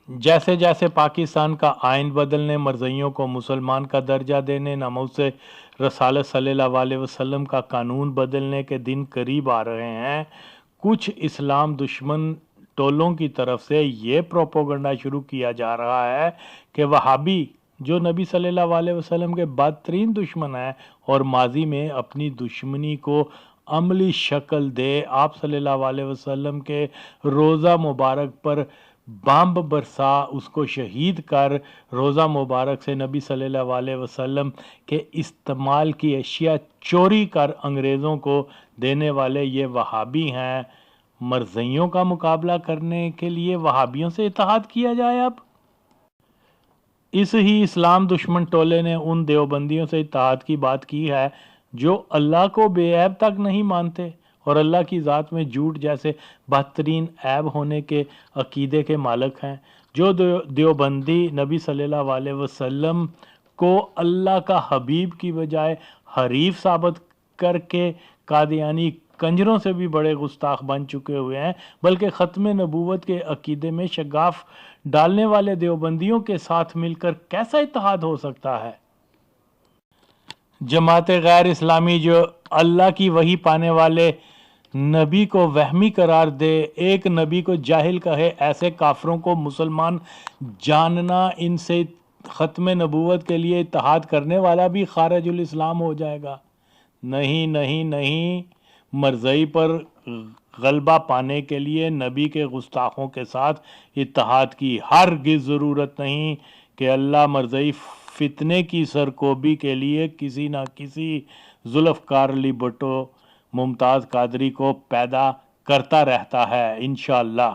جیسے جیسے پاکستان کا آئین بدلنے، مرزائیوں کو مسلمان کا درجہ دینے، ناموس رسالت صلی اللہ علیہ وسلم کا قانون بدلنے کے دن قریب آ رہے ہیں، کچھ اسلام دشمن ٹولوں کی طرف سے یہ پروپیگنڈا شروع کیا جا رہا ہے کہ وہابی، جو نبی صلی اللہ علیہ وسلم کے بدترین دشمن ہیں اور ماضی میں اپنی دشمنی کو عملی شکل دے، آپ صلی اللہ علیہ وسلم کے روزہ مبارک پر بمب برسا، اس کو شہید کر، روزہ مبارک سے نبی صلی اللہ علیہ وسلم کے استعمال کی اشیاء چوری کر انگریزوں کو دینے والے یہ وہابی ہیں۔ مرزائیوں کا مقابلہ کرنے کے لیے وہابیوں سے اتحاد کیا جائے۔ اب اس ہی اسلام دشمن ٹولے نے ان دیوبندیوں سے اتحاد کی بات کی ہے جو اللہ کو بے عیب تک نہیں مانتے اور اللہ کی ذات میں جھوٹ جیسے بدترین عیب ہونے کے عقیدے کے مالک ہیں۔ جو دیوبندی نبی صلی اللہ علیہ وسلم کو اللہ کا حبیب کی بجائے حریف ثابت کر کے قادیانی کنجروں سے بھی بڑے گستاخ بن چکے ہوئے ہیں، بلکہ ختم نبوت کے عقیدے میں شگاف ڈالنے والے دیوبندیوں کے ساتھ مل کر کیسا اتحاد ہو سکتا ہے؟ جماعت غیر اسلامی جو اللہ کی وحی پانے والے نبی کو وہمی قرار دے، ایک نبی کو جاہل کہے، ایسے کافروں کو مسلمان جاننا ان سے ختم نبوت کے لیے اتحاد کرنے والا بھی خارج الاسلام ہو جائے گا۔ نہیں نہیں نہیں، مرزائی پر غلبہ پانے کے لیے نبی کے گستاخوں کے ساتھ اتحاد کی ہرگز ضرورت نہیں کہ اللہ مرزائی فتنے کی سرکوبی کے لیے کسی نہ کسی ذوالفقار علی بھٹو، ممتاز قادری کو پیدا کرتا رہتا ہے انشاءاللہ۔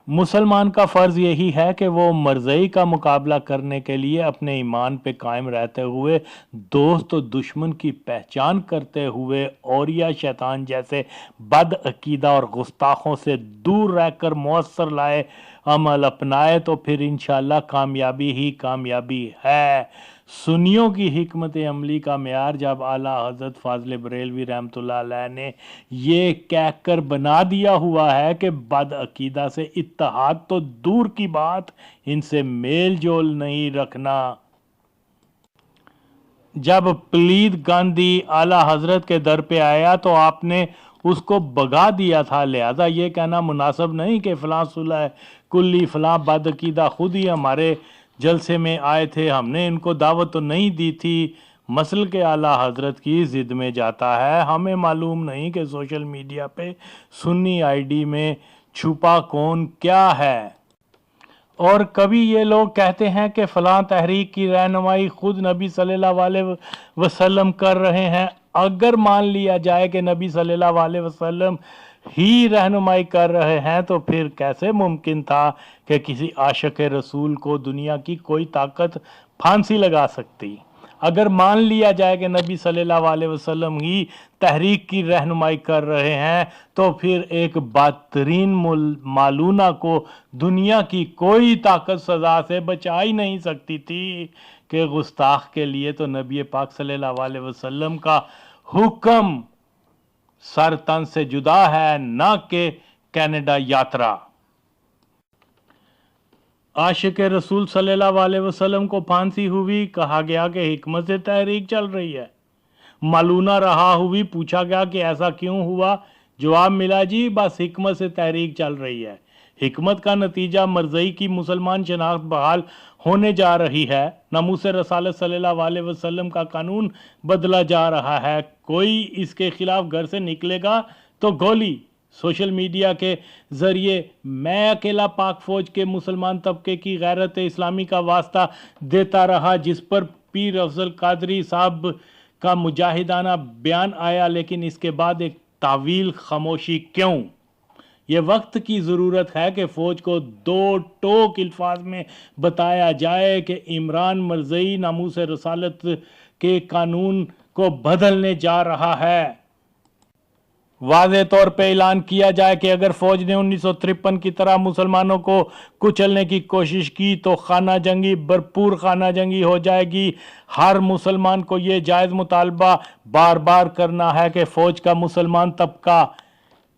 مسلمان کا فرض یہی ہے کہ وہ مرزائی کا مقابلہ کرنے کے لیے اپنے ایمان پہ قائم رہتے ہوئے دوست و دشمن کی پہچان کرتے ہوئے اولیاء شیطان جیسے بد عقیدہ اور گستاخوں سے دور رہ کر مؤثر لائے عمل اپنائے تو پھر انشاءاللہ کامیابی ہی کامیابی ہے۔ سنیوں کی حکمت عملی کا معیار جب اعلیٰ حضرت فاضل بریلوی رحمۃ اللہ علیہ نے یہ کہہ کر بنا دیا ہوا ہے کہ بد عقیدہ سے اتحاد تو دور کی بات، ان سے میل جول نہیں رکھنا۔ جب پلید گاندھی اعلیٰ حضرت کے در پہ آیا تو آپ نے اس کو بگا دیا تھا، لہذا یہ کہنا مناسب نہیں کہ فلاں صلح کلی فلاں بد عقیدہ خود ہی ہمارے جلسے میں آئے تھے، ہم نے ان کو دعوت تو نہیں دی تھی۔ مسل کے اعلیٰ حضرت کی ضد میں جاتا ہے۔ ہمیں معلوم نہیں کہ سوشل میڈیا پہ سنی آئی ڈی میں چھپا کون کیا ہے، اور کبھی یہ لوگ کہتے ہیں کہ فلاں تحریک کی رہنمائی خود نبی صلی اللہ علیہ وسلم کر رہے ہیں۔ اگر مان لیا جائے کہ نبی صلی اللہ علیہ وسلم ہی رہنمائی کر رہے ہیں تو پھر کیسے ممکن تھا کہ کسی عاشق رسول کو دنیا کی کوئی طاقت پھانسی لگا سکتی؟ اگر مان لیا جائے کہ نبی صلی اللہ علیہ وسلم ہی تحریک کی رہنمائی کر رہے ہیں تو پھر ایک بدترین مالونہ کو دنیا کی کوئی طاقت سزا سے بچا ہی نہیں سکتی تھی کہ گستاخ کے لیے تو نبی پاک صلی اللہ علیہ وسلم کا حکم سر تن سے جدا ہے، نہ کہ کینیڈا یاترا۔ عاشق رسول صلی اللہ علیہ وسلم کو پھانسی ہوئی، کہا گیا کہ حکمت سے تحریک چل رہی ہے۔ مالونہ رہا ہوئی، پوچھا گیا کہ ایسا کیوں ہوا؟ جواب ملا جی بس حکمت سے تحریک چل رہی ہے۔ حکمت کا نتیجہ مرزائی کی مسلمان شناخت بحال ہونے جا رہی ہے، ناموس رسالت صلی اللہ علیہ وسلم کا قانون بدلا جا رہا ہے، کوئی اس کے خلاف گھر سے نکلے گا تو گولی۔ سوشل میڈیا کے ذریعے میں اکیلا پاک فوج کے مسلمان طبقے کی غیرت اسلامی کا واسطہ دیتا رہا، جس پر پیر افضل قادری صاحب کا مجاہدانہ بیان آیا، لیکن اس کے بعد ایک طویل خاموشی کیوں؟ یہ وقت کی ضرورت ہے کہ فوج کو دو ٹوک الفاظ میں بتایا جائے کہ عمران مرزائی ناموس رسالت کے قانون کو بدلنے جا رہا ہے۔ واضح طور پہ اعلان کیا جائے کہ اگر فوج نے 1953 کی طرح مسلمانوں کو کچلنے کی کوشش کی تو خانہ جنگی بھرپور خانہ جنگی ہو جائے گی۔ ہر مسلمان کو یہ جائز مطالبہ بار بار کرنا ہے کہ فوج کا مسلمان طبقہ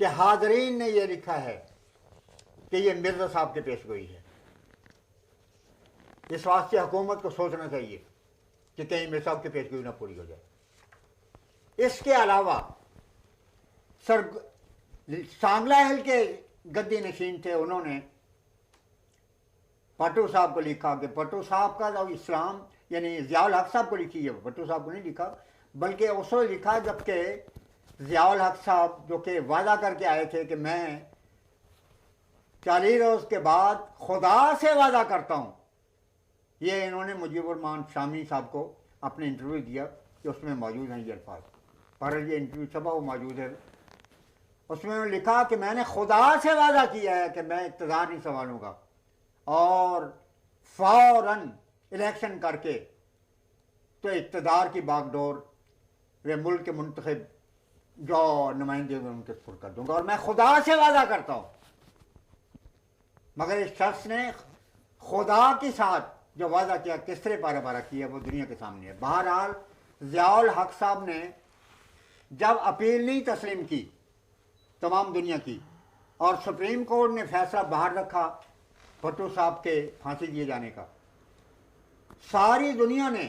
کہ حاضرین نے یہ لکھا ہے کہ یہ مرزا صاحب کی پیش گوئی ہے. اس واسطے حکومت کو سوچنا چاہیے کہ کہیں مرزا صاحب کی پیش گوئی نہ پوری ہو جائے. اس کے علاوہ سانگلہ اہل کے گدی نشین تھے، انہوں نے بھٹو صاحب کو لکھا کہ بھٹو صاحب کا جو اسلام، یعنی ضیاء الحق صاحب کو لکھی ہے، بھٹو صاحب کو نہیں لکھا، بلکہ اس کو لکھا جب کہ ضیاء الحق صاحب جو کہ وعدہ کر کے آئے تھے کہ میں 40 روز کے بعد خدا سے وعدہ کرتا ہوں. یہ انہوں نے مجیب الرحمان شامی صاحب کو اپنے انٹرویو دیا کہ اس میں موجود ہیں یہ الفاظ، پر یہ انٹرویو چھپا وہ موجود ہے. اس میں انہوں نے لکھا کہ میں نے خدا سے وعدہ کیا ہے کہ میں اقتدار نہیں سنبھالوں گا، اور فوراً الیکشن کر کے تو اقتدار کی باغ ڈور وہ ملک کے منتخب جو نمائندے ہوئے ان کے سپرد کر دوں گا، اور میں خدا سے وعدہ کرتا ہوں. مگر اس شخص نے خدا کے ساتھ جو وعدہ کیا کس طرح پارا پارا کیا وہ دنیا کے سامنے ہے. بہرحال ضیاء الحق صاحب نے جب اپیل نہیں تسلیم کی تمام دنیا کی، اور سپریم کورٹ نے فیصلہ باہر رکھا بھٹو صاحب کے پھانسی دیے جانے کا، ساری دنیا نے،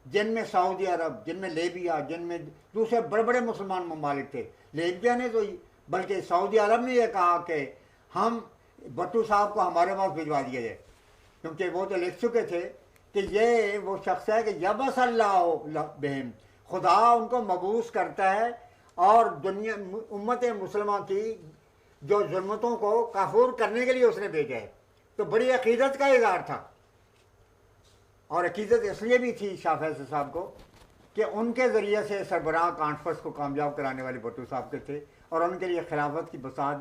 جن میں سعودی عرب، جن میں لیبیا، جن میں دوسرے بڑے بڑے مسلمان ممالک تھے، لیبیا نے تو بلکہ سعودی عرب نے یہ کہا کہ ہم بھٹو صاحب کو ہمارے پاس بھجوا دیا جائے، کیونکہ وہ تو لکھ چکے تھے کہ یہ وہ شخص ہے کہ یبس اللہ بہم، خدا ان کو مبعوث کرتا ہے اور دنیا امت مسلمہ کی جو ظلمتوں کو کافور کرنے کے لیے اس نے بھیجا ہے. تو بڑی عقیدت کا اظہار تھا، اور عقیدت اس لیے بھی تھی شاہ فیصل صاحب کو کہ ان کے ذریعے سے سربراہ کانفرنس کو کامیاب کرانے والے بھٹو صاحب کے تھے، اور ان کے لیے خلافت کی بساط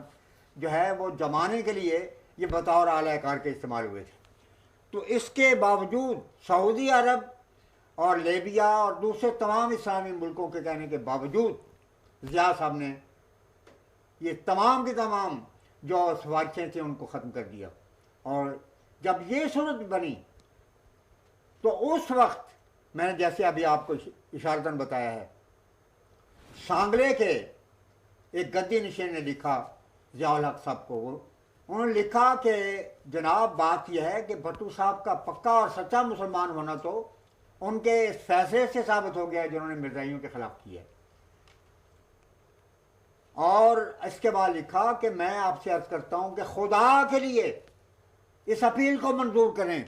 جو ہے وہ جمانے کے لیے یہ بطور اعلی کار کے استعمال ہوئے تھے. تو اس کے باوجود سعودی عرب اور لیبیا اور دوسرے تمام اسلامی ملکوں کے کہنے کے باوجود ضیاء صاحب نے یہ تمام کی تمام جو سفارشیں تھیں ان کو ختم کر دیا. اور جب یہ صورت بنی تو اس وقت میں نے جیسے ابھی آپ کو اشارتاً بتایا ہے، سانگلے کے ایک گدی نشین نے لکھا ضیاء الحق صاحب کو، انہوں نے لکھا کہ جناب بات یہ ہے کہ بھٹو صاحب کا پکا اور سچا مسلمان ہونا تو ان کے اس فیصلے سے ثابت ہو گیا ہے جنہوں نے مرزائیوں کے خلاف کیا ہے. اور اس کے بعد لکھا کہ میں آپ سے عرض کرتا ہوں کہ خدا کے لیے اس اپیل کو منظور کریں،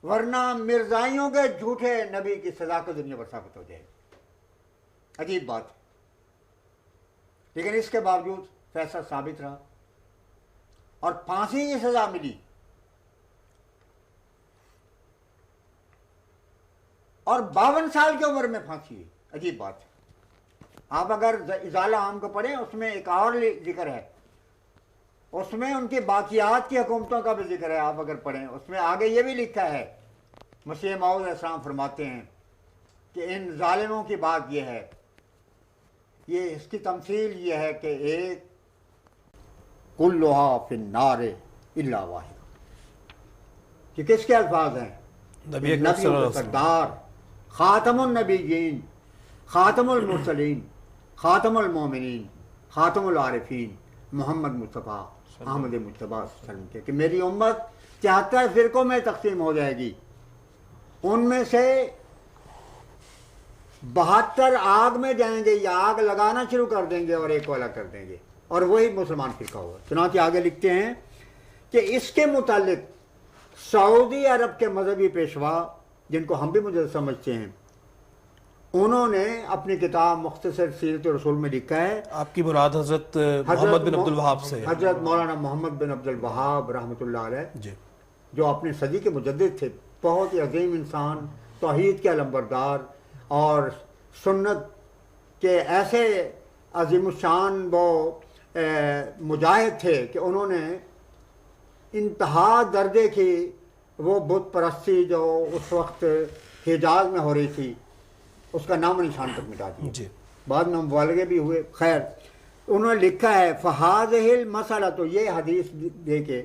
ورنہ مرزائیوں کے جھوٹے نبی کی سزا کو دنیا پر ثابت ہو جائے. عجیب بات. لیکن اس کے باوجود فیصلہ ثابت رہا اور پھانسی کی سزا ملی. اور 52 سال کی عمر میں پھانسی ہے. عجیب بات ہے. آپ اگر ازالہ عام کو پڑھیں اس میں ایک اور ذکر ہے، اس میں ان کی باقیات کی حکومتوں کا بھی ذکر ہے. آپ اگر پڑھیں اس میں آگے یہ بھی لکھا ہے، مسیح موعود علیہ السلام فرماتے ہیں کہ ان ظالموں کی بات یہ ہے، یہ اس کی تمثیل یہ ہے کہ ایک کلھا فی النار الا واحد. یہ کس کے الفاظ ہیں؟ نبیوں کے سردار، خاتم النبیین، خاتم المرسلین، خاتم المومنین، خاتم العارفین، محمد مصطفیٰ احمد مجتبیٰ صلی اللہ علیہ وسلم کے کہ میری امت 73 فرقوں میں تقسیم ہو جائے گی، ان میں سے 72 آگ میں جائیں گے یا آگ لگانا شروع کر دیں گے اور ایک کو الگ کر دیں گے، اور وہی مسلمان فرقہ ہوگا. چنانچہ آگے لکھتے ہیں کہ اس کے متعلق سعودی عرب کے مذہبی پیشوا جن کو ہم بھی مجھے سمجھتے ہیں، انہوں نے اپنی کتاب مختصر سیرت رسول میں لکھا ہے. آپ کی مراد حضرت محمد بن عبد الوہاب سے؟ حضرت مولانا محمد بن عبد الوہاب رحمۃ اللہ علیہ، جی، جو اپنے صدی کے مجدد تھے، بہت ہی عظیم انسان، توحید کے علمبردار اور سنت کے ایسے عظیم الشان وہ مجاہد تھے کہ انہوں نے انتہا درجے کی وہ بت پرستی جو اس وقت حجاز میں ہو رہی تھی اس کا نام و نشان تک مٹا دیا. جی، بعد میں مبالغے بھی ہوئے. خیر، انہوں نے لکھا ہے فہذہ المسئلہ، تو یہ حدیث دے کے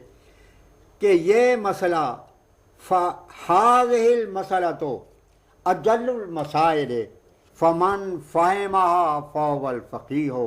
کہ یہ مسئلہ فہذہ المسئلہ تو اجل المسائل فمن فہمہا فهو الفقیہ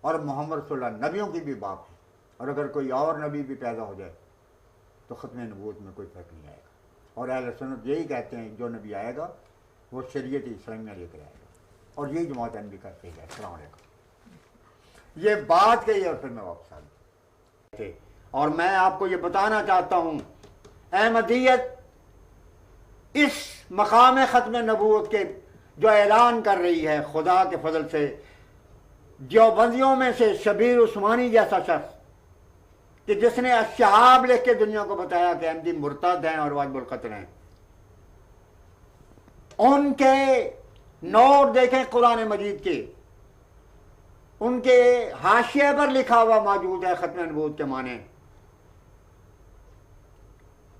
اور محمد رسول اللہ نبیوں کی بھی باپ ہے، اور اگر کوئی اور نبی بھی پیدا ہو جائے تو ختم نبوت میں کوئی فرق نہیں آئے گا۔ اور اہل سنت یہی کہتے ہیں جو نبی آئے گا وہ شریعت اسلامیہ لے کر آئے گا، اور یہی جماعت بھی کرتے ہیں۔ السلام علیکم۔ یہ بات کہی اور پھر میں واپس آ گیا، اور میں آپ کو یہ بتانا چاہتا ہوں احمدیت اس مقام ختم نبوت کے جو اعلان کر رہی ہے خدا کے فضل سے، دیوبندیوں میں سے شبیر عثمانی جیسا شخص کہ جس نے الشہاب لکھ کے دنیا کو بتایا کہ احمدی مرتد ہیں اور واجب القتل ہیں، ان کے نوٹ دیکھیں قرآن مجید کے، ان کے حاشیے پر لکھا ہوا موجود ہے ختم نبوت کے معنی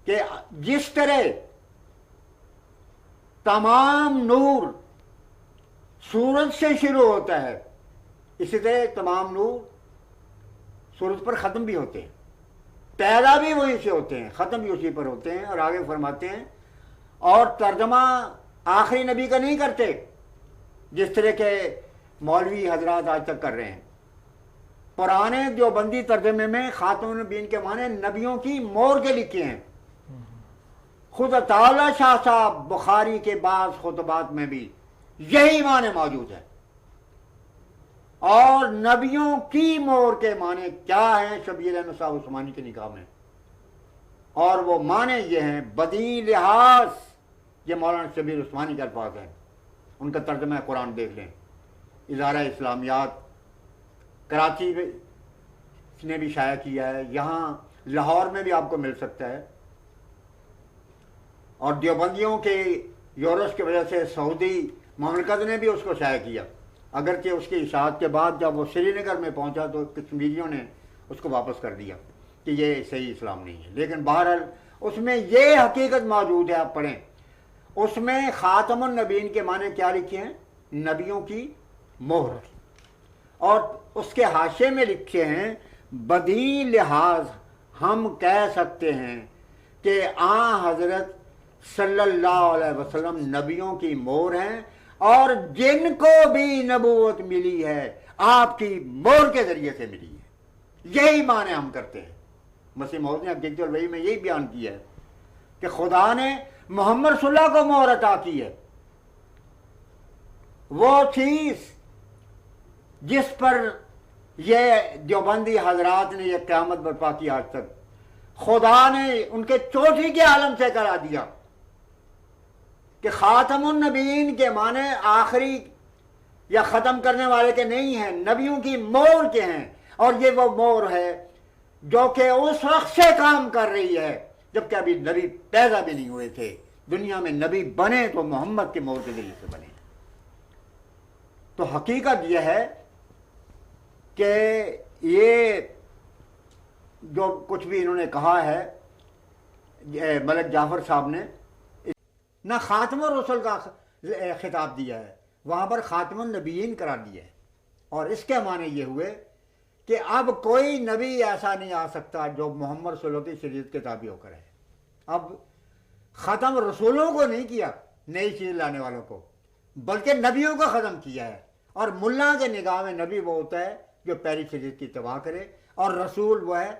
کہ جس طرح تمام نور سورج سے شروع ہوتا ہے، اسی طرح تمام نور سورج پر ختم بھی ہوتے ہیں، پیدا بھی وہیں سے ہوتے ہیں، ختم بھی اسی پر ہوتے ہیں۔ اور آگے فرماتے ہیں اور ترجمہ آخری نبی کا نہیں کرتے جس طرح کے مولوی حضرات آج تک کر رہے ہیں۔ پرانے دیوبندی ترجمے میں خاتم النبیین کے معنی نبیوں کی مور کے لکھے ہیں۔ خود عطاءاللہ شاہ صاحب بخاری کے بعض خطبات میں بھی یہی معنی موجود ہے۔ اور نبیوں کی مور کے معنی کیا ہیں شبیر احمد صاحب عثمانی کی نگاہ میں، اور وہ معنی یہ ہیں بدی لحاظ، یہ مولانا شبیر عثمانی کے الفاظ ہیں، ان کا ترجمہ قرآن دیکھ لیں، ادارہ اسلامیات کراچی نے بھی شائع کیا ہے، یہاں لاہور میں بھی آپ کو مل سکتا ہے، اور دیوبندیوں کے یورش کی وجہ سے سعودی مملکت نے بھی اس کو شائع کیا، اگرچہ اس کی اشاعت کے بعد جب وہ سری نگر میں پہنچا تو کشمیریوں نے اس کو واپس کر دیا کہ یہ صحیح اسلام نہیں ہے۔ لیکن بہرحال اس میں یہ حقیقت موجود ہے، آپ پڑھیں، اس میں خاتم النبیین کے معنی کیا لکھے ہیں؟ نبیوں کی مہر، اور اس کے حاشے میں لکھے ہیں بدی لحاظ ہم کہہ سکتے ہیں کہ حضرت صلی اللہ علیہ وسلم نبیوں کی مور ہیں، اور جن کو بھی نبوت ملی ہے آپ کی مور کے ذریعے سے ملی ہے۔ یہی معنی ہم کرتے ہیں۔ مسیح موعود نے حقیقت الوحی میں یہی بیان کیا ہے کہ خدا نے محمد صلی اللہ کو مہر عطا کی ہے، وہ چیز جس پر یہ دیوبندی حضرات نے یہ قیامت برپا کی آج تک، خدا نے ان کے چوٹھی کے عالم سے کرا دیا کہ خاتم النبیین کے معنی آخری یا ختم کرنے والے کے نہیں ہیں، نبیوں کی مور کے ہیں، اور یہ وہ مور ہے جو کہ اس وقت سے کام کر رہی ہے جبکہ ابھی نبی پیدا بھی نہیں ہوئے تھے۔ دنیا میں نبی بنے تو محمد کے مور کے ذریعے سے بنے۔ تو حقیقت یہ ہے کہ یہ جو کچھ بھی انہوں نے کہا ہے ملک جعفر صاحب نے، نہ خاتم الرسل کا خطاب دیا ہے، وہاں پر خاتم النبیین قرار دیا ہے، اور اس کے معنی یہ ہوئے کہ اب کوئی نبی ایسا نہیں آ سکتا جو محمد صلی اللہ علیہ وسلم کی شریعت کے تابع ہو کر ہے۔ اب ختم رسولوں کو نہیں کیا، نئی چیز لانے والوں کو، بلکہ نبیوں کو ختم کیا ہے، اور ملا کے نگاہ میں نبی وہ ہوتا ہے جو پہلی شریعت کی اتباع کرے، اور رسول وہ ہے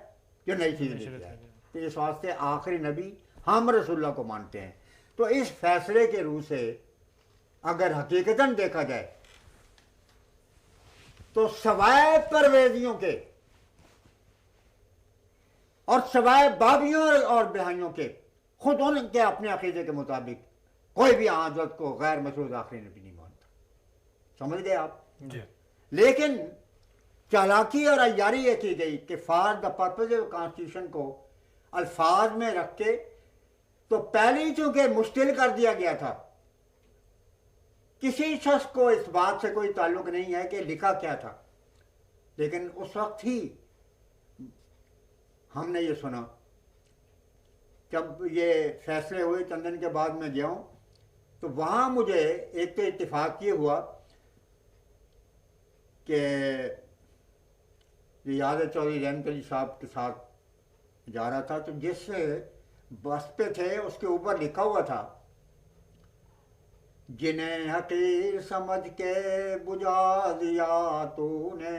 جو نئی چیز لے کے آئے۔ تو اس واسطے آخری نبی ہم رسول اللہ کو مانتے ہیں۔ تو اس فیصلے کے روح سے اگر حقیقتاً دیکھا جائے تو سوائے پرویزیوں کے اور سوائے بابیوں اور بہائیوں کے، خود ان کے اپنے عقیدے کے مطابق کوئی بھی حضرت کو غیر مشروط آخری نبی نہیں مانتا۔ سمجھ گئے آپ؟ جی۔ لیکن چالاکی اور عیاری یہ کی گئی کہ for the purpose of constitution کو الفاظ میں رکھ کے، تو پہلی چونکہ مشتل کر دیا گیا تھا، کسی شخص کو اس بات سے کوئی تعلق نہیں ہے کہ لکھا کیا تھا، لیکن اس وقت ہی ہم نے یہ سنا، جب یہ فیصلے ہوئے چند دن کے بعد میں گیا ہوں تو وہاں مجھے ایک تو اتفاق یہ ہوا کہ ریاض چودھری رحمت علی صاحب کے ساتھ جا رہا تھا، تو جس بس پہ تھے اس کے اوپر لکھا ہوا تھا جنہیں حقیر سمجھ کے بجھا دیا تو نے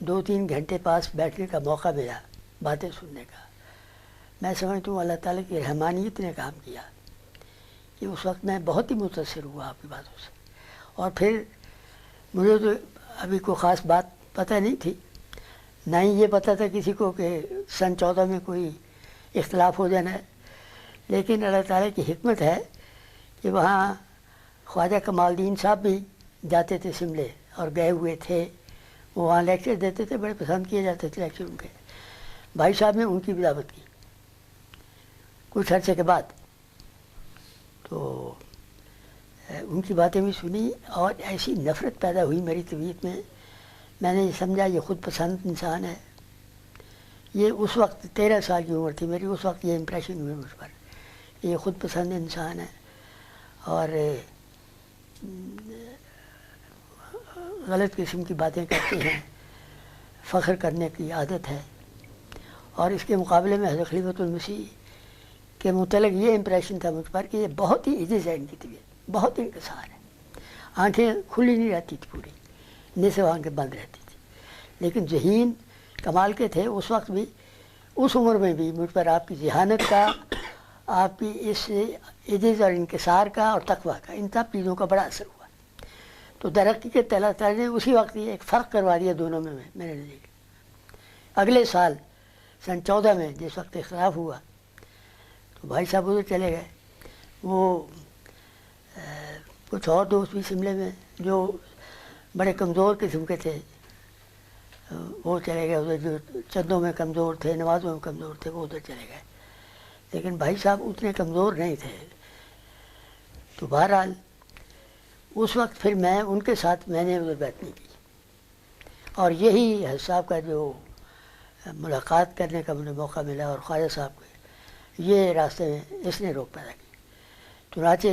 2-3 گھنٹے پاس بیٹھنے کا موقع ملا باتیں سننے کا. میں سمجھتا ہوں اللہ تعالیٰ کی رحمانیت نے کام کیا کہ اس وقت میں بہت ہی متاثر ہوا آپ کی باتوں سے. اور پھر مجھے تو ابھی کوئی خاص بات پتہ نہیں تھی، نہ ہی یہ پتہ تھا کسی کو کہ سن 14 میں کوئی اختلاف ہو جانا ہے. لیکن اللہ تعالیٰ کی حکمت ہے کہ وہاں خواجہ کمال الدین صاحب بھی جاتے تھے شملے اور گئے ہوئے تھے. وہ وہاں لیکچر دیتے تھے، بڑے پسند کیے جاتے تھے لیکچر ان کے. بھائی صاحب نے ان کی بھی دعوت کی کچھ عرصے کے بعد. تو ان کی باتیں بھی سنی اور ایسی نفرت پیدا ہوئی میری طبیعت میں. میں نے یہ سمجھا یہ خود پسند انسان ہے. یہ اس وقت 13 سال کی عمر تھی میری، اس وقت یہ امپریشن ہوئی مجھ پر. یہ خود پسند انسان ہے اور غلط قسم کی باتیں کرتے ہیں، فخر کرنے کی عادت ہے. اور اس کے مقابلے میں حضرت خلیفۃ المسیح کے متعلق یہ امپریشن تھا مجھ پر کہ یہ بہت ہی عجز ہے، ان کی طبیعت بہت انکسار ہے. آنکھیں کھلی نہیں رہتی تھی پوری، نصف آنکھیں بند رہتی تھی. لیکن ذہین کمال کے تھے اس وقت بھی، اس عمر میں بھی. مجھ پر آپ کی ذہانت کا، آپ کی اس عجز اور انکسار کا اور تقویٰ کا، ان سب چیزوں کا بڑا اثر ہوا. تو درختی کے اللہ تعالیٰ نے اسی وقت یہ ایک فرق کروا دیا دونوں میں میرے نزدیک. اگلے سال سن 14 میں جس وقت اختلاف ہوا تو بھائی صاحب ادھر چلے گئے. وہ کچھ اور دوست بھی شملے میں جو بڑے کمزور قسم کے تھے وہ چلے گئے ادھر. جو چندوں میں کمزور تھے، نمازوں میں کمزور تھے، وہ ادھر چلے گئے. لیکن بھائی صاحب اتنے کمزور نہیں تھے. تو بہرحال اس وقت پھر میں ان کے ساتھ میں نے ادھر بیٹھنے کی. اور یہی حضرت صاحب کا جو ملاقات کرنے کا مجھے موقع ملا اور خواجہ صاحب کے، یہ راستے میں اس نے روک پیدا کی. چنانچہ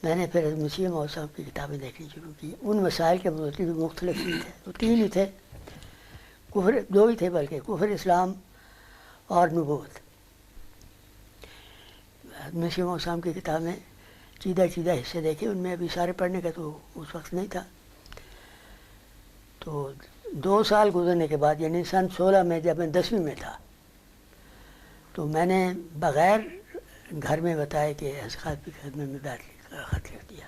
میں نے پھر مسیح موعود صاحب کی کتابیں دیکھنی شروع کی. ان مسائل کے متعلق مختلف ہی تھے، تو 3 ہی تھے، کفر 2 ہی تھے بلکہ، کفر، اسلام اور نبوت. مسیح موعود صاحب کی کتاب میں چیدہ حصے دیکھے، ان میں ابھی سارے پڑھنے کا تو اس وقت نہیں تھا. تو 2 سال گزرنے کے بعد یعنی سن 16 میں جب میں 10ویں میں تھا تو میں نے بغیر گھر میں بتایا کہ حضرت کی خدمت میں بیٹھ خط لکھ دیا.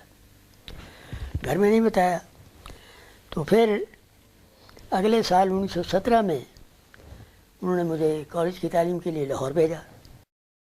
گھر میں نہیں بتایا. تو پھر اگلے سال 1917 میں انہوں نے مجھے کالج کی تعلیم کے لیے لاہور بھیجا.